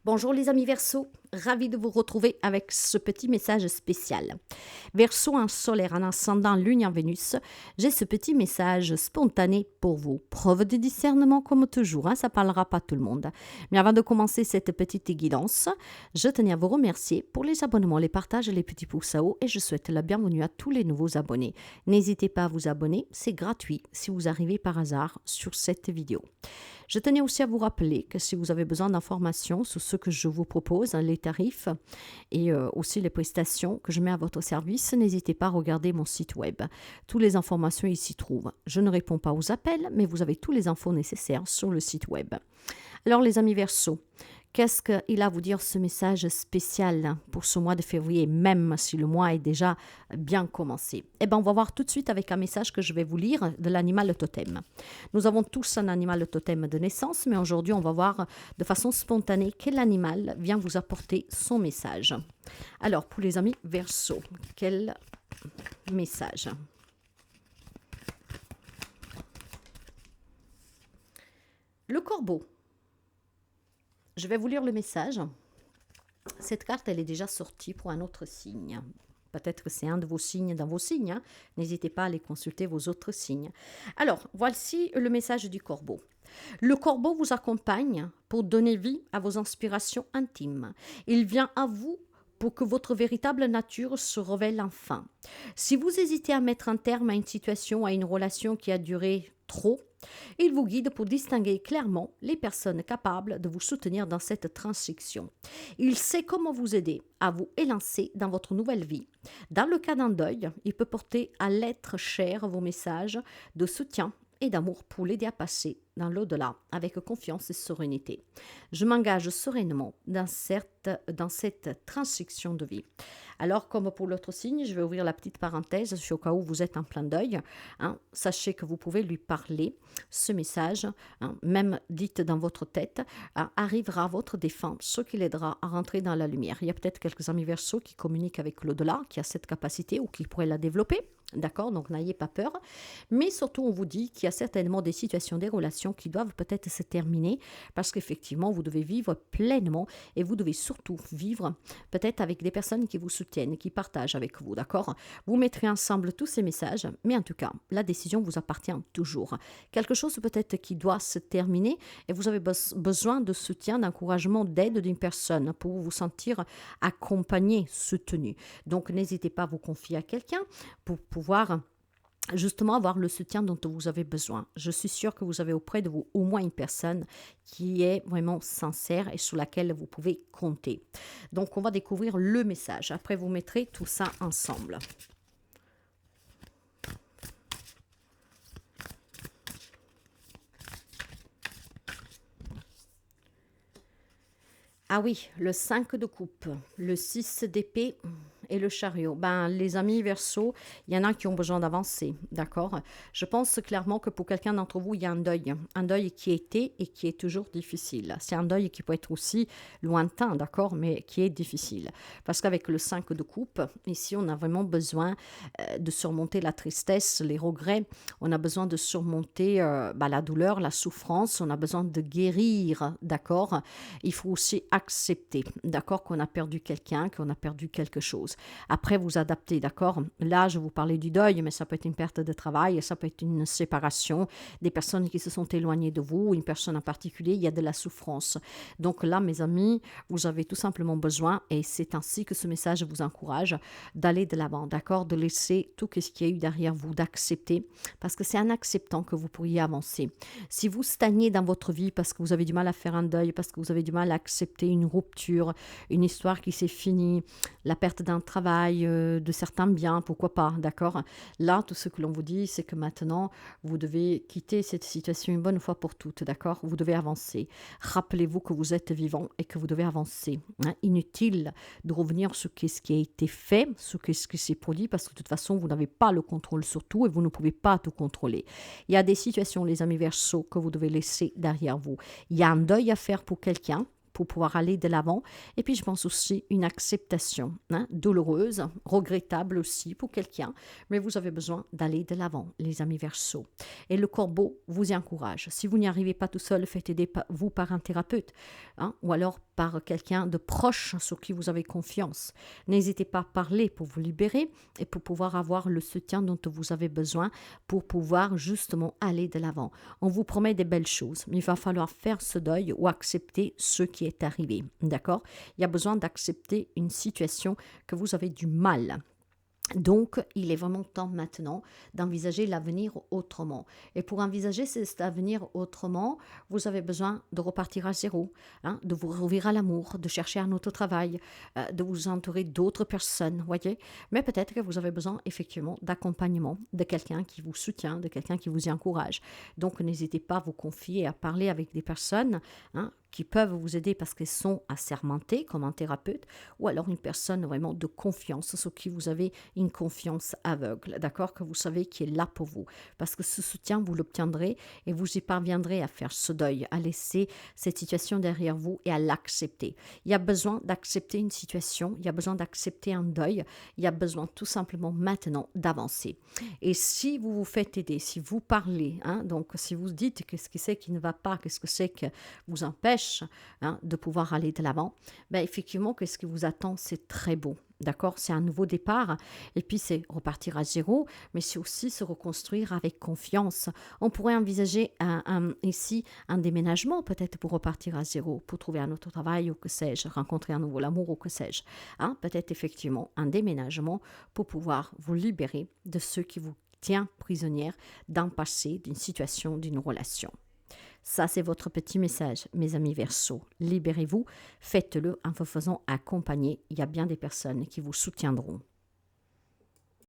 Bonjour les amis Verseau, ravi de vous retrouver avec ce petit message spécial. Verseau en solaire, en ascendant Lune en Vénus, j'ai ce petit message spontané pour vous. Preuve de discernement comme toujours, ça parlera pas tout le monde. Mais avant de commencer cette petite guidance, je tenais à vous remercier pour les abonnements, les partages et les petits pouces à haut et je souhaite la bienvenue à tous les nouveaux abonnés. N'hésitez pas à vous abonner, c'est gratuit si vous arrivez par hasard sur cette vidéo. Je tenais aussi à vous rappeler que si vous avez besoin d'informations sur ce que je vous propose, les tarifs et aussi les prestations que je mets à votre service, n'hésitez pas à regarder mon site web. Toutes les informations y s'y trouvent. Je ne réponds pas aux appels, mais vous avez toutes les infos nécessaires sur le site web. Alors les amis Verseau, qu'est-ce qu'il a à vous dire ce message spécial pour ce mois de février, même si le mois est déjà bien commencé? Eh bien, on va voir tout de suite avec un message que je vais vous lire de l'animal totem. Nous avons tous un animal totem de naissance, mais aujourd'hui, on va voir de façon spontanée quel animal vient vous apporter son message. Alors, pour les amis Verseau, quel message? Le corbeau. Je vais vous lire le message. Cette carte, elle est déjà sortie pour un autre signe. Peut-être que c'est un de vos signes dans vos signes. N'hésitez pas à aller consulter vos autres signes. Alors, voici le message du corbeau. Le corbeau vous accompagne pour donner vie à vos inspirations intimes. Il vient à vous pour que votre véritable nature se révèle enfin. Si vous hésitez à mettre un terme à une situation, à une relation qui a duré trop, il vous guide pour distinguer clairement les personnes capables de vous soutenir dans cette transition. Il sait comment vous aider à vous élancer dans votre nouvelle vie. Dans le cas d'un deuil, il peut porter à l'être cher vos messages de soutien et d'amour pour l'aider à passer dans l'au-delà avec confiance et sérénité. Je m'engage sereinement dans cette transition de vie. Alors, comme pour l'autre signe, je vais ouvrir la petite parenthèse, au cas où vous êtes en plein deuil. Sachez que vous pouvez lui parler. Ce message, même dit dans votre tête, arrivera à votre défense, ce qui l'aidera à rentrer dans la lumière. Il y a peut-être quelques amis Verseau qui communiquent avec l'au-delà, qui a cette capacité ou qui pourraient la développer. D'accord, donc n'ayez pas peur. Mais surtout, on vous dit qu'il y a certainement des situations, des relations qui doivent peut-être se terminer parce qu'effectivement, vous devez vivre pleinement et vous devez surtout vivre peut-être avec des personnes qui vous soutiennent, qui partagent avec vous, d'accord? Vous mettrez ensemble tous ces messages, mais en tout cas, la décision vous appartient toujours. Quelque chose peut-être qui doit se terminer et vous avez besoin de soutien, d'encouragement, d'aide d'une personne pour vous sentir accompagné, soutenu. Donc, n'hésitez pas à vous confier à quelqu'un pour pouvoir justement avoir le soutien dont vous avez besoin. Je suis sûre que vous avez auprès de vous au moins une personne qui est vraiment sincère et sur laquelle vous pouvez compter. Donc, on va découvrir le message. Après, vous mettrez tout ça ensemble. Ah oui, le 5 de coupe, le 6 d'épée et le chariot. Ben, les amis Verseau, il y en a qui ont besoin d'avancer, d'accord? Je pense clairement que pour quelqu'un d'entre vous, il y a un deuil qui était et qui est toujours difficile. C'est un deuil qui peut être aussi lointain, d'accord, mais qui est difficile. Parce qu'avec le 5 de coupe, ici, on a vraiment besoin de surmonter la tristesse, les regrets. On a besoin de surmonter la douleur, la souffrance. On a besoin de guérir, d'accord? Il faut aussi accepter, d'accord, qu'on a perdu quelqu'un, qu'on a perdu quelque chose. Après, vous adaptez, d'accord? Là, je vous parlais du deuil, mais ça peut être une perte de travail, ça peut être une séparation, des personnes qui se sont éloignées de vous, une personne en particulier, il y a de la souffrance. Donc là, mes amis, vous avez tout simplement besoin, et c'est ainsi que ce message vous encourage, d'aller de l'avant, d'accord? De laisser tout ce qu'il y a eu derrière vous, d'accepter, parce que c'est en acceptant que vous pourriez avancer. Si vous stagnez dans votre vie parce que vous avez du mal à faire un deuil, parce que vous avez du mal à accepter une rupture, une histoire qui s'est finie, la perte d'un travail, de certains biens, pourquoi pas, d'accord? Là, tout ce que l'on vous dit, c'est que maintenant, vous devez quitter cette situation une bonne fois pour toutes, d'accord? Vous devez avancer. Rappelez-vous que vous êtes vivant et que vous devez avancer. Inutile de revenir sur ce qui a été fait, sur ce qui s'est produit, parce que de toute façon, vous n'avez pas le contrôle sur tout et vous ne pouvez pas tout contrôler. Il y a des situations, les amis Verseau, que vous devez laisser derrière vous. Il y a un deuil à faire pour quelqu'un, pour pouvoir aller de l'avant. Et puis, je pense aussi une acceptation, hein, douloureuse, regrettable aussi pour quelqu'un, mais vous avez besoin d'aller de l'avant, les amis Verseau. Et le corbeau vous y encourage. Si vous n'y arrivez pas tout seul, faites aider vous par un thérapeute, hein, ou alors par quelqu'un de proche sur qui vous avez confiance. N'hésitez pas à parler pour vous libérer et pour pouvoir avoir le soutien dont vous avez besoin pour pouvoir justement aller de l'avant. On vous promet des belles choses, mais il va falloir faire ce deuil ou accepter ce qui est arrivé. D'accord? Il y a besoin d'accepter une situation que vous avez du mal. Donc, il est vraiment temps maintenant d'envisager l'avenir autrement. Et pour envisager cet avenir autrement, vous avez besoin de repartir à zéro, hein, de vous rouvrir à l'amour, de chercher un autre travail, de vous entourer d'autres personnes, voyez. Mais peut-être que vous avez besoin effectivement d'accompagnement, de quelqu'un qui vous soutient, de quelqu'un qui vous y encourage. Donc, n'hésitez pas à vous confier, à parler avec des personnes, hein, qui peuvent vous aider parce qu'elles sont assermentées comme un thérapeute, ou alors une personne vraiment de confiance, sur qui vous avez une confiance aveugle, d'accord, que vous savez qui est là pour vous. Parce que ce soutien, vous l'obtiendrez et vous y parviendrez à faire ce deuil, à laisser cette situation derrière vous et à l'accepter. Il y a besoin d'accepter une situation, il y a besoin d'accepter un deuil, il y a besoin tout simplement maintenant d'avancer. Et si vous vous faites aider, si vous parlez, hein, donc si vous dites qu'est-ce que c'est qui ne va pas, qu'est-ce que c'est que vous empêche, hein, de pouvoir aller de l'avant, ben effectivement, qu'est-ce qui vous attend, c'est très beau. D'accord, c'est un nouveau départ et puis c'est repartir à zéro, mais c'est aussi se reconstruire avec confiance. On pourrait envisager ici un déménagement peut-être pour repartir à zéro, pour trouver un autre travail ou que sais-je, rencontrer un nouveau amour ou que sais-je. Hein, peut-être effectivement un déménagement pour pouvoir vous libérer de ce qui vous tient prisonnière d'un passé, d'une situation, d'une relation. Ça, c'est votre petit message, mes amis Verseau. Libérez-vous, faites-le en vous faisant accompagner. Il y a bien des personnes qui vous soutiendront.